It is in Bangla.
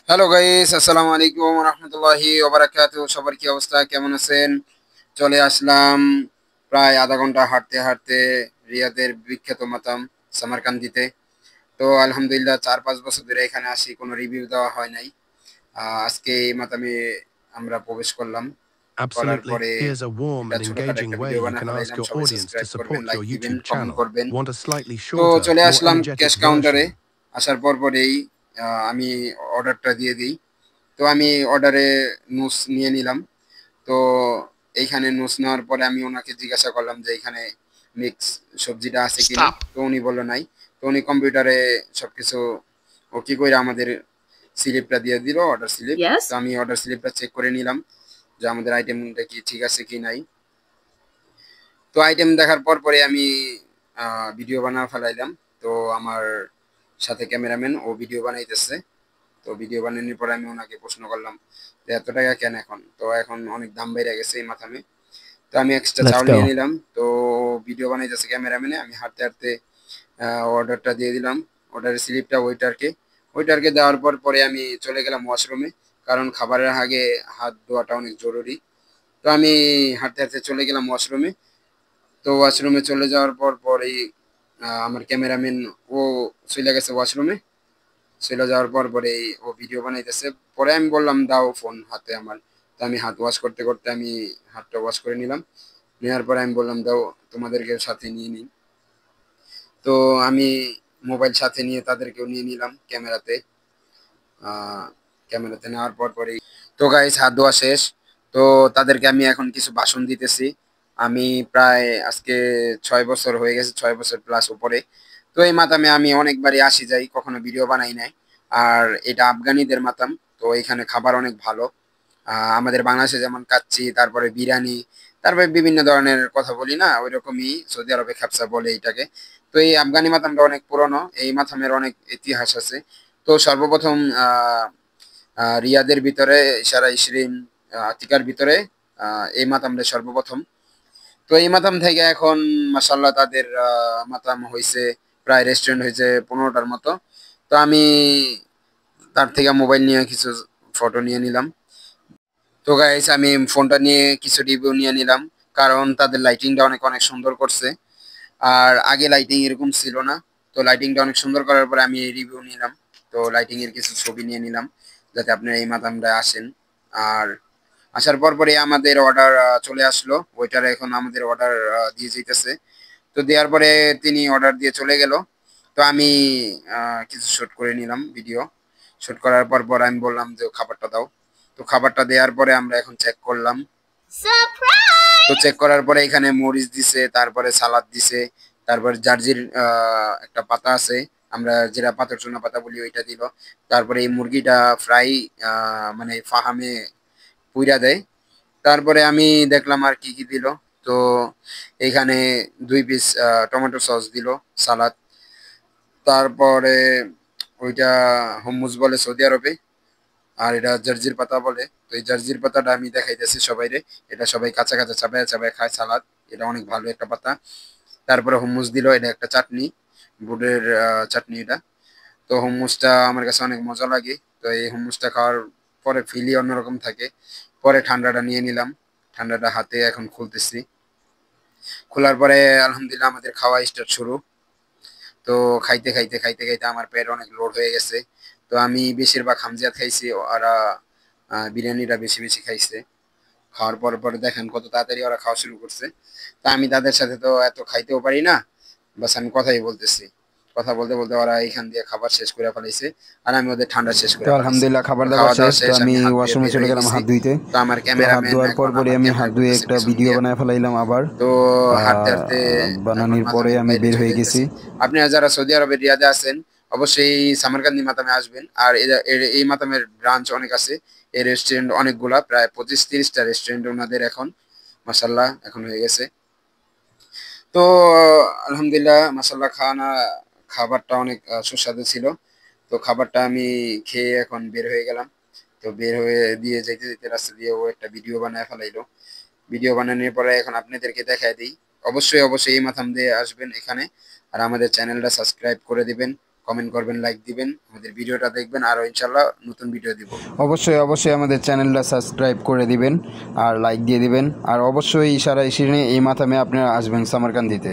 হ্যালো গাইস, আসসালামু আলাইকুম রহমতুল্লাহি ওবারাকাতু। সবার কি অবস্থা, কেমন আছেন? চলে আসলাম প্রায় আধা ঘন্টা হাঁটতে হাঁটতে রিয়াদের বিখ্যাত মাতাম সামারকান্দিতে। তো আলহামদুলিল্লাহ 4-5 বছর ধরে এখানে আসি, কোনো রিভিউ দেওয়া হয় নাই। আজকে এই মাতামে আমরা প্রবেশ করলাম। করার Absolutely. পরে Here's a warm এটা and ছোটখাটো একটা engaging way ভিডিও you বানা can ask ফেলাইলাম। your সবাই audience to সাবস্ক্রাইব করবেন, support লাইক your দিবেন, YouTube কমেন্ট channel. করবেন। Want a slightly তো shorter, চলে more আসলাম energetic ক্যাশ কাউন্টারে। version? আসার পরেই আমি অর্ডারটা দিয়ে দিই। তো আমি অর্ডারে নোটস নিয়ে নিলাম। তো এইখানে নোটস নেওয়ার পরে আমি ওনাকে জিজ্ঞাসা করলাম যে এখানে মিক্স সবজিটা আছে কিনা। Stop. তো উনি বললো নাই। তো উনি কম্পিউটারে সবকিছু ও কি করে আমাদের স্লিপটা দিয়ে দিল, অর্ডার স্লিপ। Yes. তো আমি অর্ডার স্লিপটা চেক করে নিলাম যে আমাদের আইটেমটা কি ঠিক আছে কি নাই। তো আইটেম দেখার পর পরে আমি ভিডিও বানা ফেলাইলাম। তো আমার সাথে ক্যামেরাম্যান ও ভিডিও বানাইতেছে। তো ভিডিও বানানোর পরে আমি ওনাকে প্রশ্ন করলাম যে এত টাকা কেন এখন, তো এখন অনেক দাম বেড়ে গেছে এই মাথামে। তো আমি এক্সট্রা Let's চাউল নিয়ে go. নিলাম। তো ভিডিও বানাইতেছে ক্যামেরাম্যানে, আমি হাঁটতে হাঁটতে অর্ডারটা দিয়ে দিলাম, অর্ডারের স্লিপটা ওইটারকে দেওয়ার পর পরে আমি চলে গেলাম ওয়াশরুমে, কারণ খাবারের আগে হাত ধোয়াটা অনেক জরুরি। তো আমি হাঁটতে হাঁটতে চলে গেলাম ওয়াশরুমে। তো ওয়াশরুমে চলে যাওয়ার পর পরেই আমার ক্যামেরাম্যান ও চলে গেছে ওয়াশরুমে। চলে যাওয়ার পর পরে ও ভিডিও বানাইতেছে। পরে আমি বললাম দাও ফোন হাতে আমার। তো আমি হাত ওয়াশ করতে করতে আমি হাতটা ওয়াশ করে নিলাম। নেওয়ার পরে আমি বললাম দাও তোমাদেরকে সাথে নিয়ে নিই। তো আমি মোবাইল সাথে নিয়ে তাদেরকেও নিয়ে নিলাম ক্যামেরাতে। ক্যামেরাতে নেওয়ার পর পরেই তো গাইস হাত ধোয়া শেষ। তো তাদেরকে আমি এখন কিছু ভাষণ দিতেছি। আমি প্রায় আজকে 6 বছর হয়ে গেছে, 6 বছর প্লাস উপরে। তো এই মাতামে আমি অনেকবারই আসি যাই, কখনো ভিডিও বানাই নাই। আর এটা আফগানিদের মাতাম। তো এখানে খাবার অনেক ভালো। আমাদের বাংলাদেশে যেমন কাচ্চি, তারপরে বিরিয়ানি, তারপরে বিভিন্ন ধরনের কথা বলি না, ওই রকমই সৌদি আরবে খ্যাপসা বলে এইটাকে। তো এই আফগানি মাতামটা অনেক পুরনো, এই মাথামের অনেক ইতিহাস আছে। তো সর্বপ্রথম রিয়াদের ভিতরে, ইশারা ইশরিন আতিকার ভিতরে এই মাতামটা সর্বপ্রথম। তো এই মাতাম থেকে এখন মাসাল্লাহ তাদের মাতাম হয়েছে, প্রায় রেস্টুরেন্ট হয়েছে 15টার মতো। তো আমি তার থেকে মোবাইল নিয়ে কিছু ফটো নিয়ে নিলাম। তো গাইস আমি ফোনটা নিয়ে কিছু রিভিউ নিয়ে নিলাম, কারণ তাদের লাইটিংটা অনেক অনেক সুন্দর করছে। আর আগে লাইটিং এরকম ছিল না। তো লাইটিংটা অনেক সুন্দর করার পরে আমি রিভিউ নিলাম। তো লাইটিং এর কিছু ছবি নিয়ে নিলাম যাতে আপনারা এই মাদামটা আসেন। আর আসার পর পরে আমাদের অর্ডার চলে আসলো, ওইটার এখন আমাদের অর্ডার দিয়ে যেতেছে। তো দেওয়ার পরে তিনি অর্ডার দিয়ে চলে গেল। তো আমি কিছু শুট করে নিলাম ভিডিও। শুট করার পর পর আমি বললাম যে খাবারটা দাও। তো খাবারটা দেওয়ার পরে আমরা এখন চেক করলাম। তো চেক করার পরে এখানে মরিচ দিছে, তারপরে সালাদ দিছে, তারপর জার্জির একটা পাতা আছে, আমরা যেটা পাথর চুনা পাতা বলি ওইটা দিল। তারপরে এই মুরগিটা ফ্রাই মানে ফাহামে পুইরা দেয়। তারপরে আমি দেখলাম আর কি কি দিল। তো এখানে 2 পিস টমেটো সস দিল, সালাদ। তারপরে ওইটা হুম্মুস বলে সৌদি আরবে, আর এটা জার্জির পাতা বলে। তো এই জার্জির পাতাটা আমি দেখাইতেছি সবাইরে। এটা সবাই কাঁচা কাঁচা চাবায় চাবায় খায় সালাদ। এটা অনেক ভালো একটা পাতা। তারপরে হুম্মুস দিল, এটা একটা চাটনি, বুটের চাটনি এটা। তো হুম্মুসটা আমার কাছে অনেক মজা লাগে। তো এই হুম্মুসটা খাওয়ার পরে ফিলই অন্যরকম থাকে। পরে ঠান্ডাটা নিয়ে নিলাম, ঠান্ডাটা হাতে এখন খুলতেছি। খোলার পরে আলহামদুলিল্লাহ আমাদের খাওয়া স্টার্ট শুরু। তো খাইতে খাইতে খাইতে খাইতে আমার পেট অনেক লোড হয়ে গেছে। তো আমি বেশিরভাগ হামজিয়াত খাইছি, ওরা বিরিয়ানিটা বেশি বেশি খাইছে। খাওয়ার পর পরে দেখেন কত তাড়াতাড়ি ওরা খাওয়া শুরু করছে। তা আমি তাদের সাথে তো এত খাইতেও পারি না, বাস আমি কথাই বলতেছি। কথা বলতে বলতে ওরা এইখান দিয়ে খাবার শেষ করে ফেলাইছে, আর আমি ওদের ঠান্ডা শেষ তো করে ফেলাইছি। আলহামদুলিল্লাহ খাবার তো দাবার খাওয়া দাওয়া শেষ। তো শেষ, আমি আমি হাত ধুয়ে ওয়াশরুমে বের চলে হয়ে গেলাম গেছি। হাত ধুইতে। তো আমার তো হাত ক্যামেরাম্যান ধোয়ার পর এখন পরে আমার আমি হাত ক্যামেরা ধুয়ে করতেছে একটা পিছন ভিডিও দিয়ে। বানায় ফেলাইলাম আবার। তো হাঁটতে হাঁটতে এখন বানানোর পরে মাতামের আমি বাইরে বের চলে হয়ে গেছি। যেতেছি। আপনারা যারা সৌদি আরবের রিয়াদে আছেন অবশ্যই এই সামারকান্দি মাতামে আসবেন। আর এই মাতামের ব্রাঞ্চ অনেক আছে। এই রেস্টুরেন্ট অনেকগুলা, প্রায় 25-30টা রেস্টুরেন্ট ওনাদের এখন মাসাল্লাহ এখন হয়ে গেছে। তো আলহামদুলিল্লাহ মাসাল্লাহ খাবারটা অনেক সুস্বাদু ছিল। তো খাবারটা আমি খেয়ে এখন বের হয়ে গেলাম। তো বের হয়ে দিয়ে যেতে যেতে রাস্তা দিয়ে ও একটা ভিডিও বানায় ফেলাইলো। ভিডিও বানানোর পরে এখন আপনাদেরকে দেখায় দিই। অবশ্যই অবশ্যই এই মাথাম দিয়ে আসবেন এখানে, আর আমাদের চ্যানেলটা সাবস্ক্রাইব করে দিবেন, কমেন্ট করবেন, লাইক দিবেন, আমাদের ভিডিওটা দেখবেন, আরও ইনশাল্লাহ নতুন ভিডিও দিব। অবশ্যই আমাদের চ্যানেলটা সাবস্ক্রাইব করে দিবেন আর লাইক দিয়ে দিবেন, আর অবশ্যই সারা এসে এই মাথামে আপনারা আসবেন সামারকান্দিতে।